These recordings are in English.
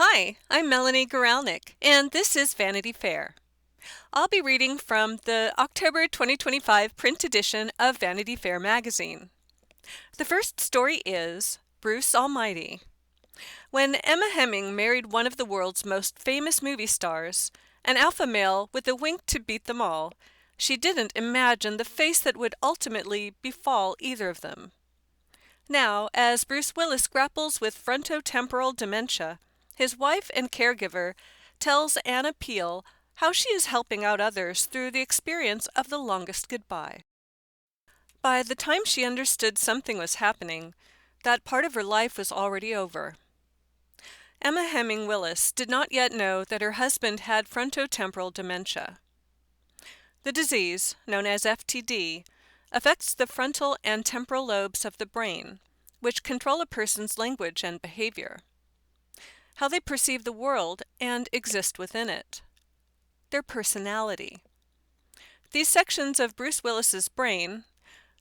Hi, I'm Melanie Guranlick, and this is Vanity Fair. I'll be reading from the October 2025 print edition of Vanity Fair Magazine. The first story is Bruce Almighty. When Emma Hemming married one of the world's most famous movie stars, an alpha male with a wink to beat them all, she didn't imagine the face that would ultimately befall either of them. Now, as Bruce Willis grapples with frontotemporal dementia, his wife and caregiver tells Anna Peel how she is helping out others through the experience of the longest goodbye. By the time she understood something was happening, that part of her life was already over. Emma Hemming Willis did not yet know that her husband had frontotemporal dementia. The disease, known as FTD, affects the frontal and temporal lobes of the brain, which control a person's language and behavior, how they perceive the world and exist within it, their personality. These sections of Bruce Willis's brain,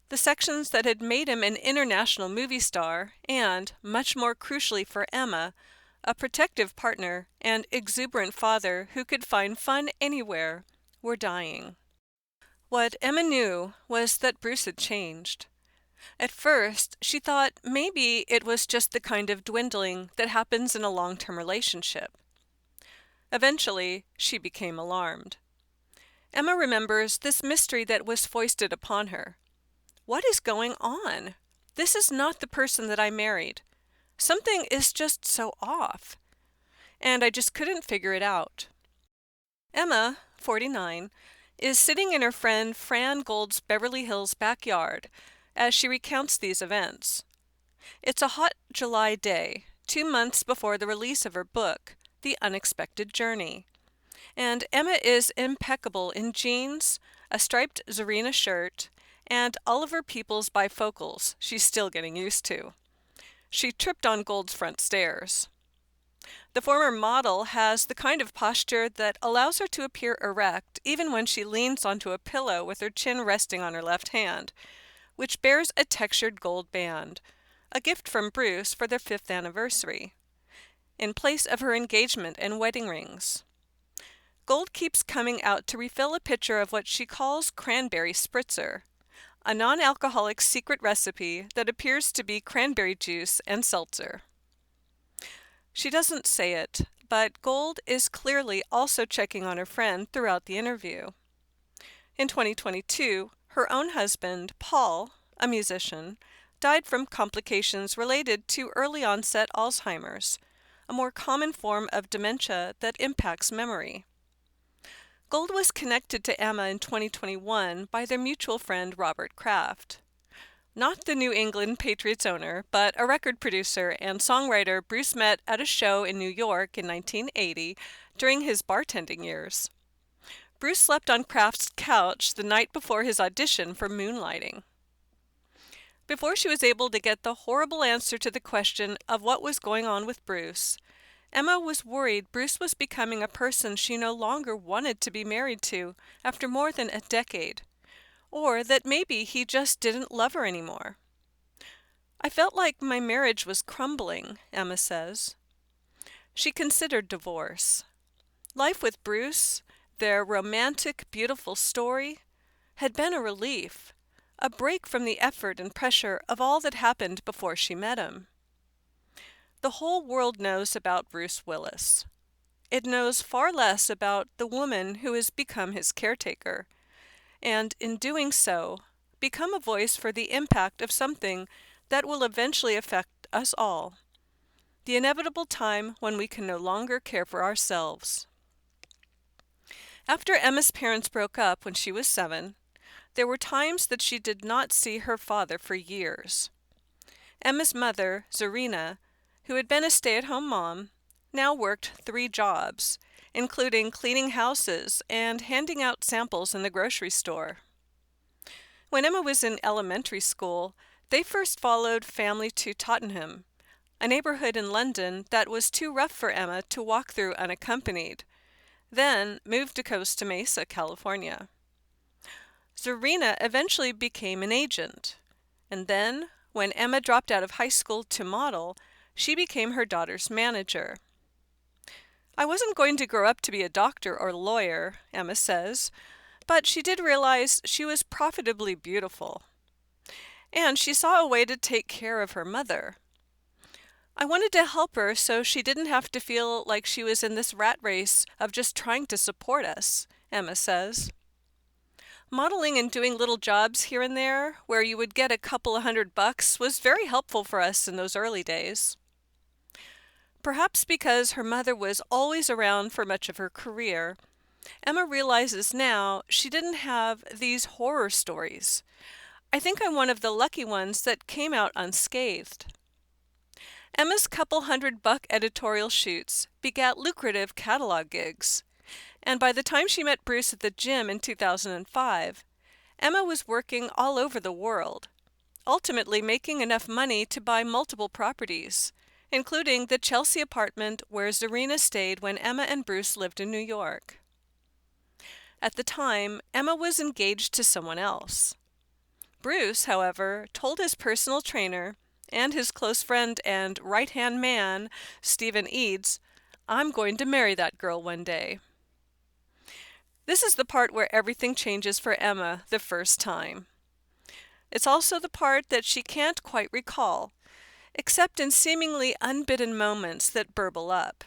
the sections that had made him an international movie star and, much more crucially for Emma, a protective partner and exuberant father who could find fun anywhere, were dying. What Emma knew was that Bruce had changed. At first, she thought maybe it was just the kind of dwindling that happens in a long-term relationship. Eventually, she became alarmed. Emma remembers this mystery that was foisted upon her. What is going on? This is not the person that I married. Something is just so off. And I just couldn't figure it out. Emma, 49, is sitting in her friend Fran Gold's Beverly Hills backyard as she recounts these events. It's a hot July day, 2 months before the release of her book, The Unexpected Journey. And Emma is impeccable in jeans, a striped Zarina shirt, and Oliver Peoples bifocals she's still getting used to. She tripped on Gold's front stairs. The former model has the kind of posture that allows her to appear erect even when she leans onto a pillow with her chin resting on her left hand, which bears a textured gold band, a gift from Bruce for their 5th anniversary, in place of her engagement and wedding rings. Gold keeps coming out to refill a pitcher of what she calls cranberry spritzer, a non-alcoholic secret recipe that appears to be cranberry juice and seltzer. She doesn't say it, but Gold is clearly also checking on her friend throughout the interview. In 2022, her own husband, Paul, a musician, died from complications related to early-onset Alzheimer's, a more common form of dementia that impacts memory. Gold was connected to Emma in 2021 by their mutual friend Robert Kraft. Not the New England Patriots owner, but a record producer and songwriter Bruce met at a show in New York in 1980 during his bartending years. Bruce slept on Kraft's couch the night before his audition for Moonlighting. Before she was able to get the horrible answer to the question of what was going on with Bruce, Emma was worried Bruce was becoming a person she no longer wanted to be married to after more than a decade, or that maybe he just didn't love her anymore. I felt like my marriage was crumbling, Emma says. She considered divorce. Life with Bruce, their romantic, beautiful story, had been a relief, a break from the effort and pressure of all that happened before she met him. The whole world knows about Bruce Willis. It knows far less about the woman who has become his caretaker, and in doing so, become a voice for the impact of something that will eventually affect us all, the inevitable time when we can no longer care for ourselves. After Emma's parents broke up when she was 7, there were times that she did not see her father for years. Emma's mother, Zarina, who had been a stay-at-home mom, now worked 3 jobs, including cleaning houses and handing out samples in the grocery store. When Emma was in elementary school, they first followed family to Tottenham, a neighborhood in London that was too rough for Emma to walk through unaccompanied, then moved to Costa Mesa, California. Zarina eventually became an agent, and then, when Emma dropped out of high school to model, she became her daughter's manager. I wasn't going to grow up to be a doctor or lawyer, Emma says, but she did realize she was profitably beautiful. And she saw a way to take care of her mother. I wanted to help her so she didn't have to feel like she was in this rat race of just trying to support us, Emma says. Modeling and doing little jobs here and there, where you would get a couple of $100, was very helpful for us in those early days. Perhaps because her mother was always around for much of her career, Emma realizes now she didn't have these horror stories. I think I'm one of the lucky ones that came out unscathed. Emma's couple $100 editorial shoots begat lucrative catalog gigs, and by the time she met Bruce at the gym in 2005, Emma was working all over the world, ultimately making enough money to buy multiple properties, including the Chelsea apartment where Zarina stayed when Emma and Bruce lived in New York. At the time, Emma was engaged to someone else. Bruce, however, told his personal trainer and his close friend and right-hand man, Stephen Eads, "I'm going to marry that girl one day." This is the part where everything changes for Emma the first time. It's also the part that she can't quite recall, except in seemingly unbidden moments that burble up.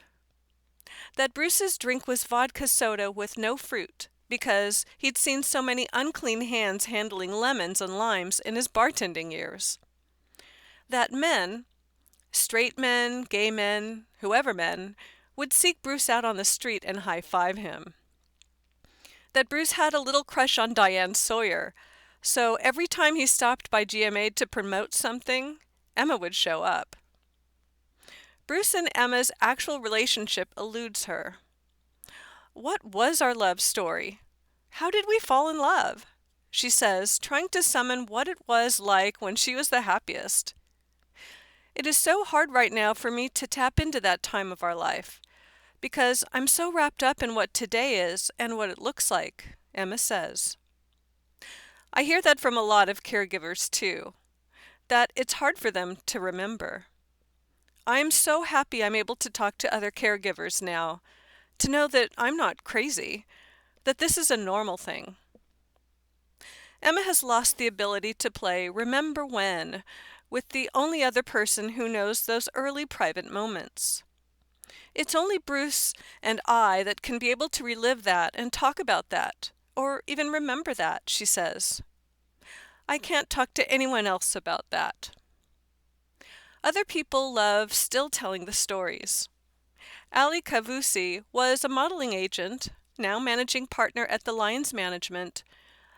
That Bruce's drink was vodka soda with no fruit, because he'd seen so many unclean hands handling lemons and limes in his bartending years. That men, straight men, gay men, whoever men, would seek Bruce out on the street and high-five him. That Bruce had a little crush on Diane Sawyer, so every time he stopped by GMA to promote something, Emma would show up. Bruce and Emma's actual relationship eludes her. What was our love story? How did we fall in love? She says, trying to summon what it was like when she was the happiest. It is so hard right now for me to tap into that time of our life, because I'm so wrapped up in what today is and what it looks like, Emma says. I hear that from a lot of caregivers too, that it's hard for them to remember. I'm so happy I'm able to talk to other caregivers now, to know that I'm not crazy, that this is a normal thing. Emma has lost the ability to play Remember When with the only other person who knows those early private moments. It's only Bruce and I that can be able to relive that and talk about that, or even remember that, she says. I can't talk to anyone else about that. Other people love still telling the stories. Ali Kavusi was a modeling agent, now managing partner at the Lions Management,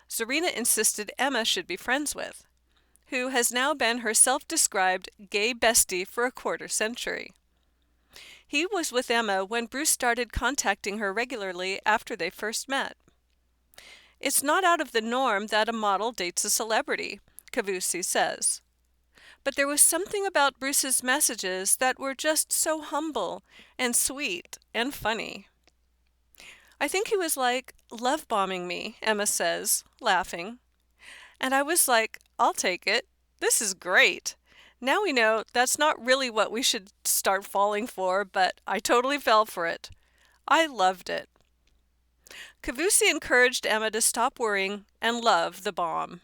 Zarina insisted Emma should be friends with, who has now been her self-described gay bestie for a quarter century. He was with Emma when Bruce started contacting her regularly after they first met. It's not out of the norm that a model dates a celebrity, Kavusi says. But there was something about Bruce's messages that were just so humble and sweet and funny. I think he was like love-bombing me, Emma says, laughing. And I was like, I'll take it. This is great. Now we know that's not really what we should start falling for, but I totally fell for it. I loved it. Kavusi encouraged Emma to stop worrying and love the bomb.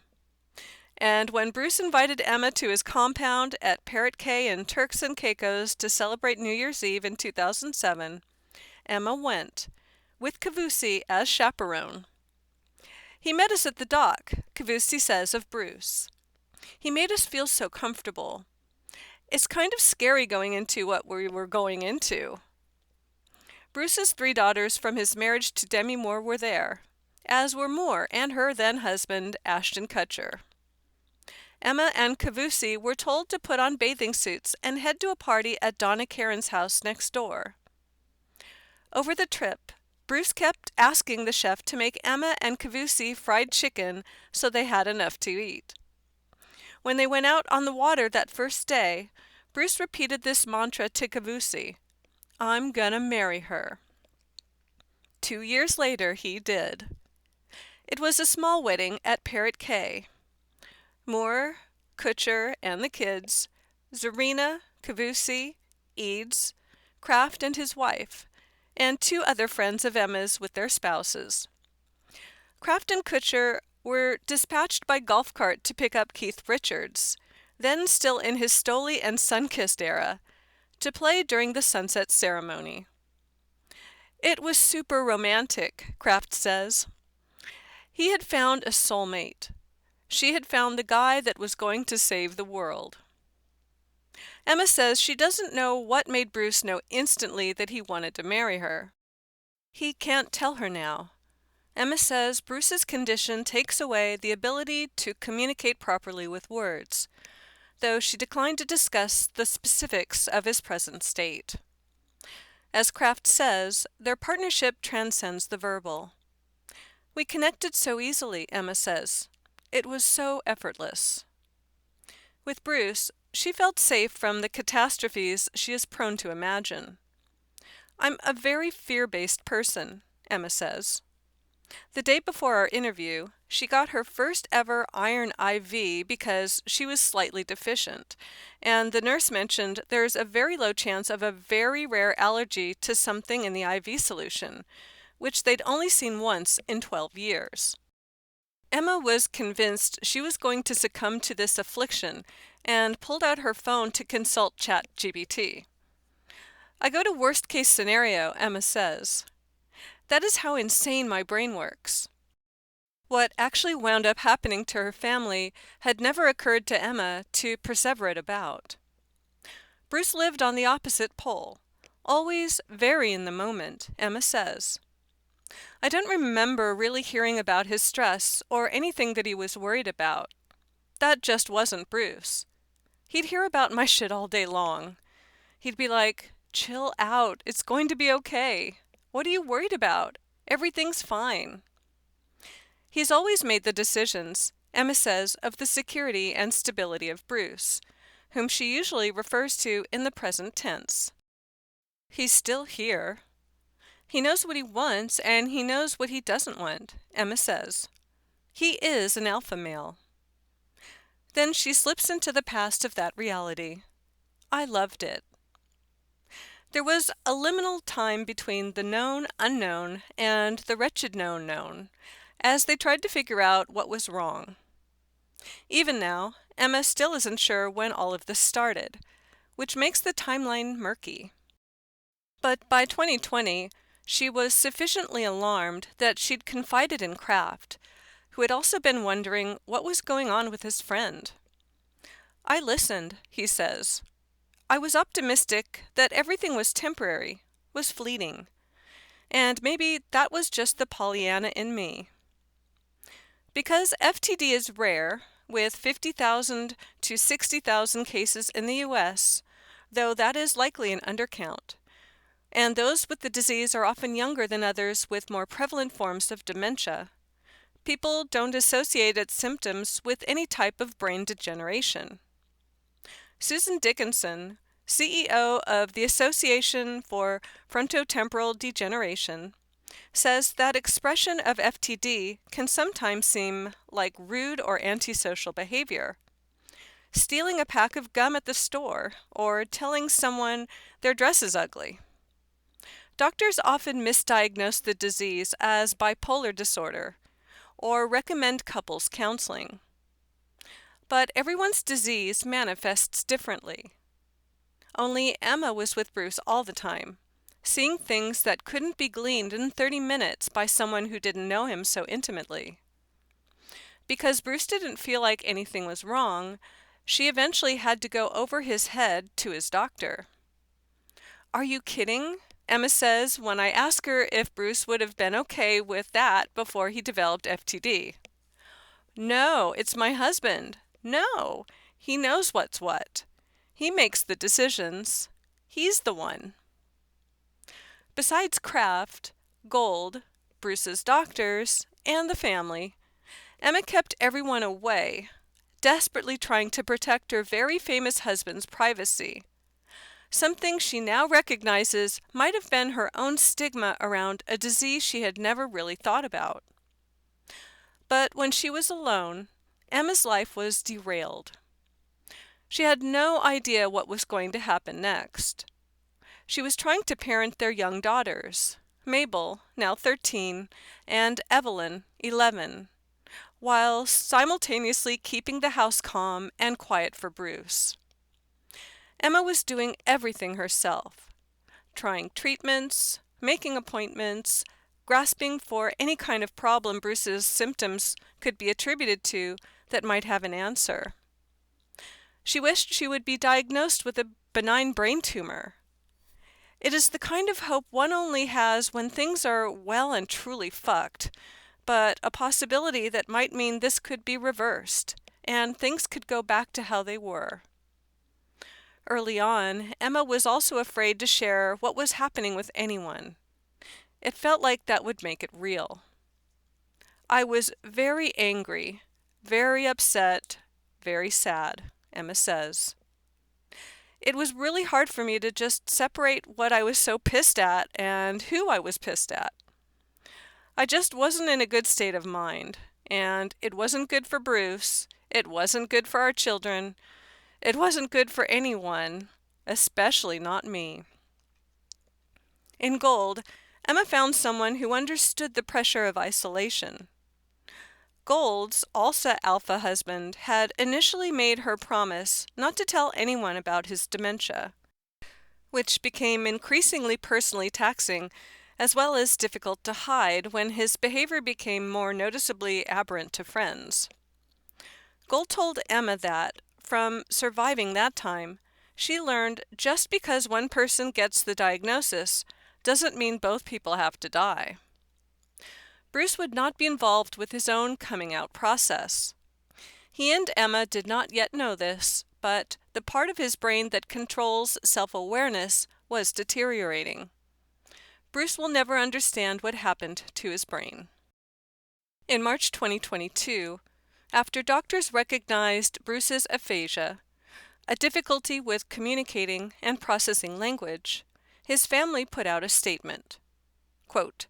And when Bruce invited Emma to his compound at Parrot Cay in Turks and Caicos to celebrate New Year's Eve in 2007, Emma went, with Kavusi as chaperone. He met us at the dock, Kavusi says of Bruce. He made us feel so comfortable. It's kind of scary going into what we were going into. Bruce's 3 daughters from his marriage to Demi Moore were there, as were Moore and her then-husband, Ashton Kutcher. Emma and Kavusi were told to put on bathing suits and head to a party at Donna Karen's house next door. Over the trip, Bruce kept asking the chef to make Emma and Kavusi fried chicken so they had enough to eat. When they went out on the water that first day, Bruce repeated this mantra to Kavusi, "I'm gonna marry her." 2 years later, he did. It was a small wedding at Parrot Cay. Moore, Kutcher, and the kids, Zarina, Kavusi, Eads, Kraft and his wife, and 2 other friends of Emma's with their spouses. Kraft and Kutcher were dispatched by golf cart to pick up Keith Richards, then still in his Stoli and sun-kissed era, to play during the sunset ceremony. It was super romantic, Kraft says. He had found a soulmate. She had found the guy that was going to save the world. Emma says she doesn't know what made Bruce know instantly that he wanted to marry her. He can't tell her now. Emma says Bruce's condition takes away the ability to communicate properly with words, though she declined to discuss the specifics of his present state. As Kraft says, their partnership transcends the verbal. We connected so easily, Emma says. It was so effortless. With Bruce, she felt safe from the catastrophes she is prone to imagine. I'm a very fear-based person, Emma says. The day before our interview, she got her first ever iron IV because she was slightly deficient, and the nurse mentioned there's a very low chance of a very rare allergy to something in the IV solution, which they'd only seen once in 12 years. Emma was convinced she was going to succumb to this affliction and pulled out her phone to consult ChatGPT. I go to worst-case scenario, Emma says. That is how insane my brain works. What actually wound up happening to her family had never occurred to Emma to perseverate about. Bruce lived on the opposite pole, always very in the moment, Emma says. I don't remember really hearing about his stress or anything that he was worried about. That just wasn't Bruce. He'd hear about my shit all day long. He'd be like, "Chill out, it's going to be okay. What are you worried about? Everything's fine." He's always made the decisions, Emma says, of the security and stability of Bruce, whom she usually refers to in the present tense. He's still here. He knows what he wants and he knows what he doesn't want, Emma says. He is an alpha male. Then she slips into the past of that reality. I loved it. There was a liminal time between the known unknown and the wretched known, as they tried to figure out what was wrong. Even now, Emma still isn't sure when all of this started, which makes the timeline murky. But by 2020, she was sufficiently alarmed that she'd confided in Kraft, who had also been wondering what was going on with his friend. I listened, he says. I was optimistic that everything was temporary, was fleeting, and maybe that was just the Pollyanna in me. Because FTD is rare, with 50,000 to 60,000 cases in the U.S., though that is likely an undercount, and those with the disease are often younger than others with more prevalent forms of dementia, people don't associate its symptoms with any type of brain degeneration. Susan Dickinson, CEO of the Association for Frontotemporal Degeneration, says that expression of FTD can sometimes seem like rude or antisocial behavior. Stealing a pack of gum at the store or telling someone their dress is ugly. Doctors often misdiagnose the disease as bipolar disorder or recommend couples counseling. But everyone's disease manifests differently. Only Emma was with Bruce all the time, seeing things that couldn't be gleaned in 30 minutes by someone who didn't know him so intimately. Because Bruce didn't feel like anything was wrong, she eventually had to go over his head to his doctor. Are you kidding? Emma says when I ask her if Bruce would have been okay with that before he developed FTD. No, it's my husband. No, he knows what's what. He makes the decisions. He's the one. Besides Kraft, Gold, Bruce's doctors, and the family, Emma kept everyone away, desperately trying to protect her very famous husband's privacy, something she now recognizes might have been her own stigma around a disease she had never really thought about. But when she was alone, Emma's life was derailed. She had no idea what was going to happen next. She was trying to parent their young daughters, Mabel, now 13, and Evelyn, 11, while simultaneously keeping the house calm and quiet for Bruce. Emma was doing everything herself, trying treatments, making appointments, grasping for any kind of problem Bruce's symptoms could be attributed to that might have an answer. She wished she would be diagnosed with a benign brain tumor. It is the kind of hope one only has when things are well and truly fucked, but a possibility that might mean this could be reversed, and things could go back to how they were. Early on, Emma was also afraid to share what was happening with anyone. It felt like that would make it real. I was very angry, very upset, very sad, Emma says. It was really hard for me to just separate what I was so pissed at and who I was pissed at. I just wasn't in a good state of mind, and it wasn't good for Bruce, it wasn't good for our children, it wasn't good for anyone, especially not me. In Gold, Emma found someone who understood the pressure of isolation. Gold's also alpha husband had initially made her promise not to tell anyone about his dementia, which became increasingly personally taxing as well as difficult to hide when his behavior became more noticeably aberrant to friends. Gold told Emma that, from surviving that time, she learned just because one person gets the diagnosis doesn't mean both people have to die. Bruce would not be involved with his own coming out process. He and Emma did not yet know this, but the part of his brain that controls self-awareness was deteriorating. Bruce will never understand what happened to his brain. In March 2022, after doctors recognized Bruce's aphasia, a difficulty with communicating and processing language, his family put out a statement. Quote,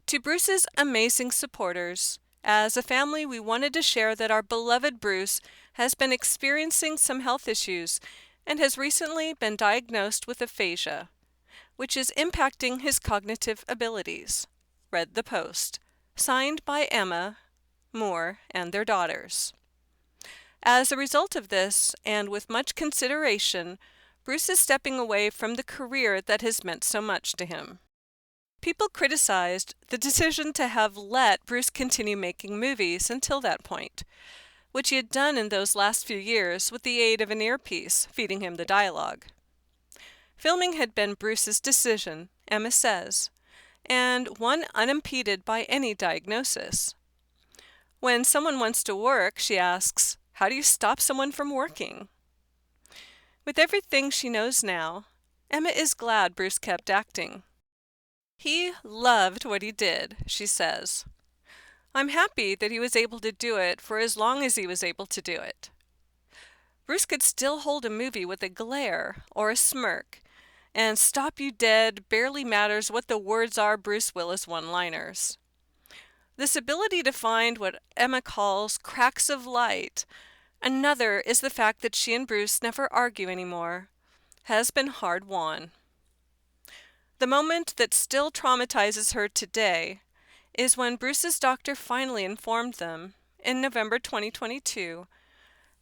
"To Bruce's amazing supporters, as a family we wanted to share that our beloved Bruce has been experiencing some health issues and has recently been diagnosed with aphasia, which is impacting his cognitive abilities," read the post, signed by Emma, Moore, and their daughters. As a result of this, and with much consideration, Bruce is stepping away from the career that has meant so much to him. People criticized the decision to have let Bruce continue making movies until that point, which he had done in those last few years with the aid of an earpiece feeding him the dialogue. Filming had been Bruce's decision, Emma says, and one unimpeded by any diagnosis. When someone wants to work, she asks, how do you stop someone from working? With everything she knows now, Emma is glad Bruce kept acting. He loved what he did, she says. I'm happy that he was able to do it for as long as he was able to do it. Bruce could still hold a movie with a glare or a smirk, and stop you dead barely matters what the words are Bruce Willis one-liners. This ability to find what Emma calls cracks of light, another is the fact that she and Bruce never argue anymore, has been hard-won. The moment that still traumatizes her today is when Bruce's doctor finally informed them, in November 2022,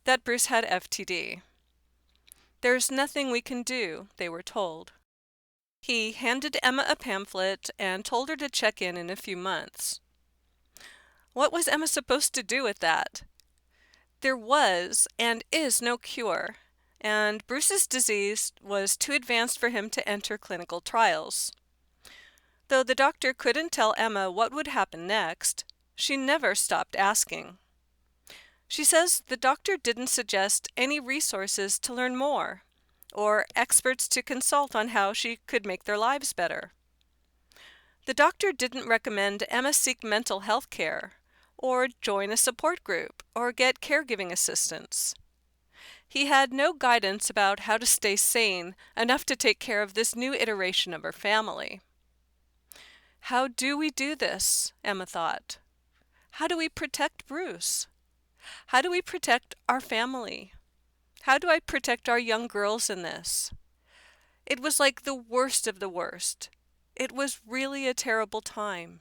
that Bruce had FTD. There's nothing we can do, they were told. He handed Emma a pamphlet and told her to check in a few months. What was Emma supposed to do with that? There was and is no cure, and Bruce's disease was too advanced for him to enter clinical trials. Though the doctor couldn't tell Emma what would happen next, she never stopped asking. She says the doctor didn't suggest any resources to learn more, or experts to consult on how she could make their lives better. The doctor didn't recommend Emma seek mental health care, or join a support group, or get caregiving assistance. He had no guidance about how to stay sane enough to take care of this new iteration of her family. How do we do this? Emma thought. How do we protect Bruce? How do we protect our family? How do I protect our young girls in this? It was like the worst of the worst. It was really a terrible time.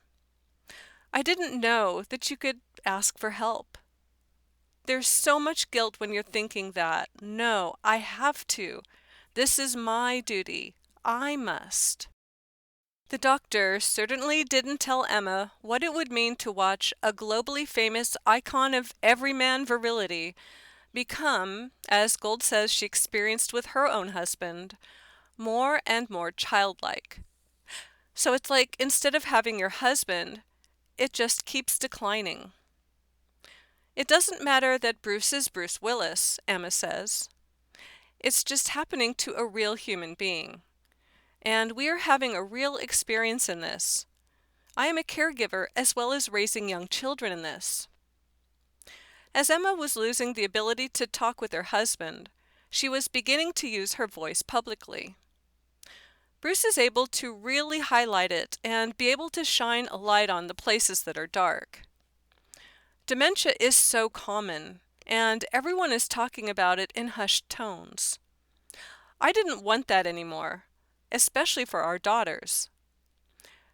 I didn't know that you could ask for help. There's so much guilt when you're thinking that, no, I have to. This is my duty. I must. The doctor certainly didn't tell Emma what it would mean to watch a globally famous icon of everyman virility become, as Gold says she experienced with her own husband, more and more childlike. So it's like instead of having your husband, it just keeps declining. It doesn't matter that Bruce is Bruce Willis, Emma says. It's just happening to a real human being. And we are having a real experience in this. I am a caregiver as well as raising young children in this. As Emma was losing the ability to talk with her husband, she was beginning to use her voice publicly. Bruce is able to really highlight it and be able to shine a light on the places that are dark. Dementia is so common, and everyone is talking about it in hushed tones. I didn't want that anymore, especially for our daughters.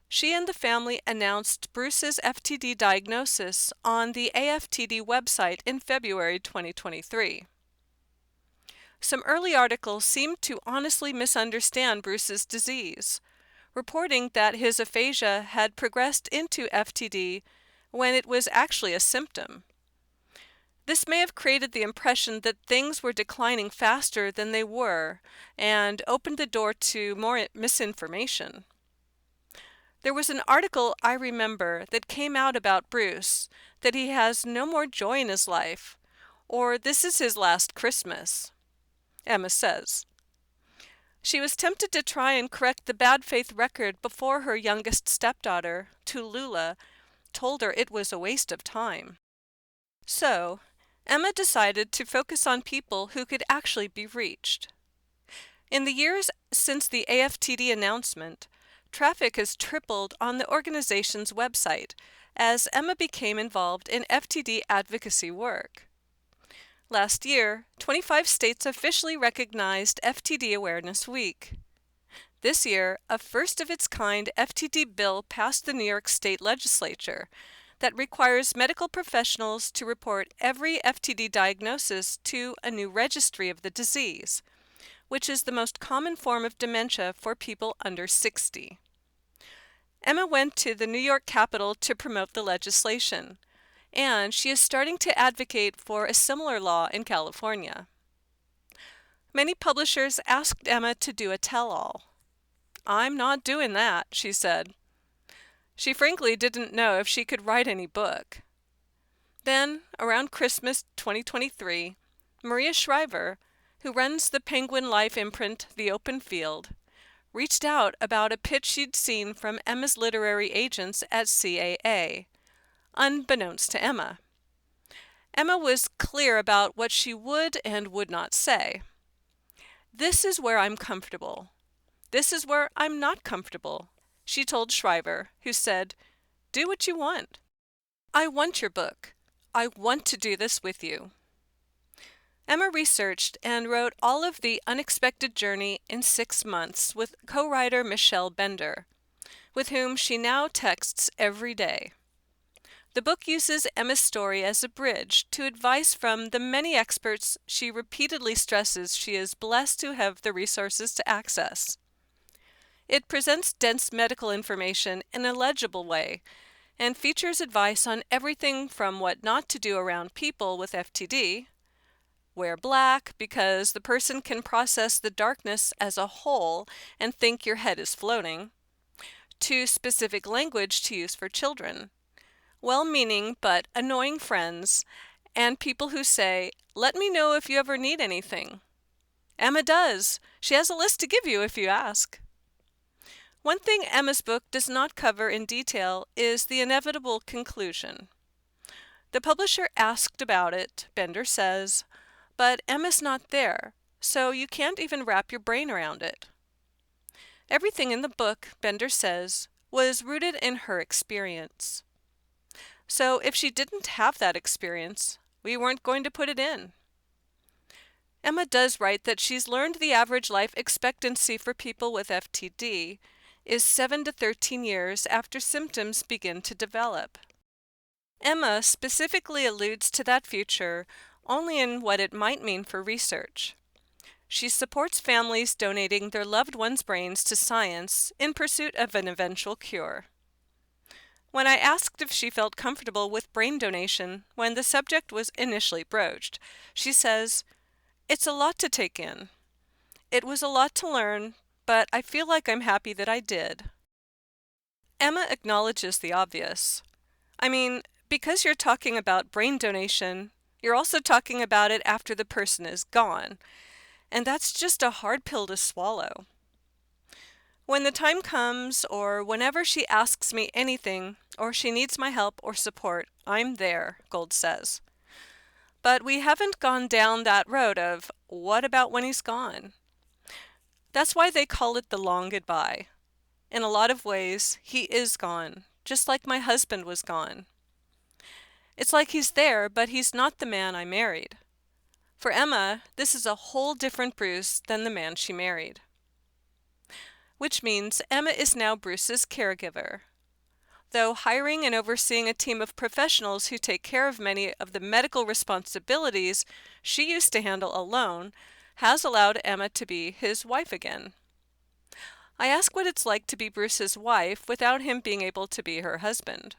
She and the family announced Bruce's FTD diagnosis on the AFTD website in February 2023. Some early articles seemed to honestly misunderstand Bruce's disease, reporting that his aphasia had progressed into FTD when it was actually a symptom. This may have created the impression that things were declining faster than they were and opened the door to more misinformation. There was an article I remember that came out about Bruce that he has no more joy in his life, or this is his last Christmas, Emma says. She was tempted to try and correct the bad faith record before her youngest stepdaughter, Tulula, told her it was a waste of time. So, Emma decided to focus on people who could actually be reached. In the years since the AFTD announcement, traffic has tripled on the organization's website as Emma became involved in FTD advocacy work. Last year, 25 states officially recognized FTD Awareness Week. This year, a first-of-its-kind FTD bill passed the New York State Legislature that requires medical professionals to report every FTD diagnosis to a new registry of the disease, which is the most common form of dementia for people under 60. Emma went to the New York Capitol to promote the legislation, and she is starting to advocate for a similar law in California. Many publishers asked Emma to do a tell-all. "I'm not doing that," she said. She frankly didn't know if she could write any book. Then, around Christmas 2023, Maria Shriver, who runs the Penguin Life imprint The Open Field, reached out about a pitch she'd seen from Emma's literary agents at CAA, unbeknownst to Emma. Emma was clear about what she would and would not say. "This is where I'm comfortable. This is where I'm not comfortable," she told Shriver, who said, "Do what you want. I want your book. I want to do this with you." Emma researched and wrote all of The Unexpected Journey in 6 months with co-writer Michelle Bender, with whom she now texts every day. The book uses Emma's story as a bridge to advice from the many experts she repeatedly stresses she is blessed to have the resources to access. It presents dense medical information in a legible way and features advice on everything from what not to do around people with FTD, wear black because the person can process the darkness as a whole and think your head is floating, to specific language to use for children, well-meaning but annoying friends, and people who say, "Let me know if you ever need anything." Emma does. She has a list to give you if you ask. One thing Emma's book does not cover in detail is the inevitable conclusion. The publisher asked about it, Bender says, but Emma's not there, so you can't even wrap your brain around it. Everything in the book, Bender says, was rooted in her experience. So if she didn't have that experience, we weren't going to put it in. Emma does write that she's learned the average life expectancy for people with FTD is 7 to 13 years after symptoms begin to develop. Emma specifically alludes to that future only in what it might mean for research. She supports families donating their loved ones' brains to science in pursuit of an eventual cure. When I asked if she felt comfortable with brain donation when the subject was initially broached, she says, "It's a lot to take in. It was a lot to learn, but I feel like I'm happy that I did." Emma acknowledges the obvious. I mean, because you're talking about brain donation, you're also talking about it after the person is gone, and that's just a hard pill to swallow. When the time comes, or whenever she asks me anything, or she needs my help or support, I'm there, Gold says. But we haven't gone down that road of, what about when he's gone? That's why they call it the long goodbye. In a lot of ways, he is gone, just like my husband was gone. It's like he's there, but he's not the man I married. For Emma, this is a whole different Bruce than the man she married. Which means Emma is now Bruce's caregiver. Though hiring and overseeing a team of professionals who take care of many of the medical responsibilities she used to handle alone has allowed Emma to be his wife again. I ask what it's like to be Bruce's wife without him being able to be her husband.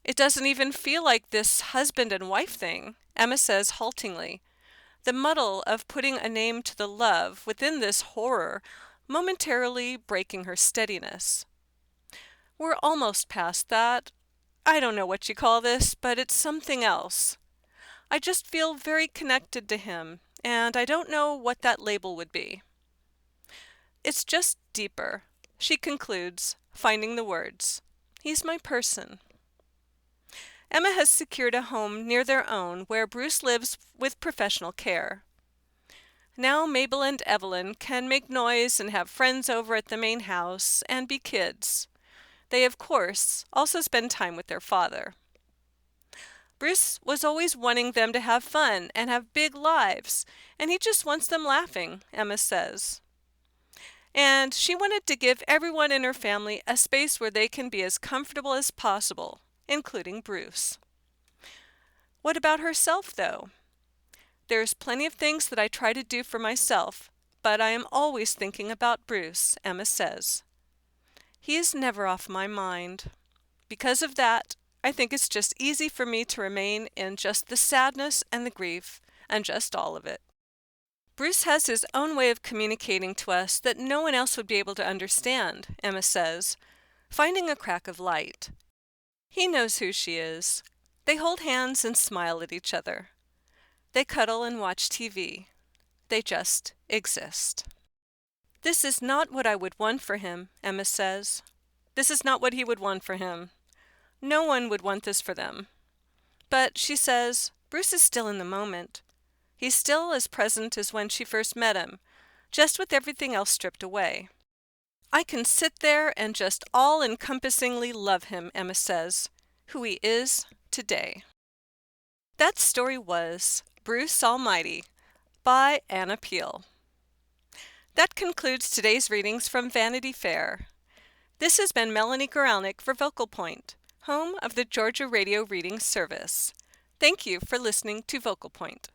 "It doesn't even feel like this husband and wife thing," Emma says haltingly, the muddle of putting a name to the love within this horror momentarily breaking her steadiness. "We're almost past that. I don't know what you call this, but it's something else. I just feel very connected to him, and I don't know what that label would be. It's just deeper," she concludes, finding the words. "He's my person." Emma has secured a home near their own where Bruce lives with professional care. Now Mabel and Evelyn can make noise and have friends over at the main house and be kids. They, of course, also spend time with their father. Bruce was always wanting them to have fun and have big lives, and he just wants them laughing, Emma says. And she wanted to give everyone in her family a space where they can be as comfortable as possible, including Bruce. What about herself, though? "There's plenty of things that I try to do for myself, but I am always thinking about Bruce," Emma says. "He is never off my mind. Because of that, I think it's just easy for me to remain in just the sadness and the grief, and just all of it." "Bruce has his own way of communicating to us that no one else would be able to understand," Emma says, finding a crack of light. "He knows who she is. They hold hands and smile at each other. They cuddle and watch TV. They just exist." "This is not what I would want for him," Emma says. "This is not what he would want for him. No one would want this for them." But, she says, Bruce is still in the moment. He's still as present as when she first met him, just with everything else stripped away. "I can sit there and just all-encompassingly love him," Emma says, "who he is today." That story was Bruce Almighty by Anna Peel. That concludes today's readings from Vanity Fair. This has been Melanie Guranlick for Vocal Point, home of the Georgia Radio Reading Service. Thank you for listening to Vocal Point.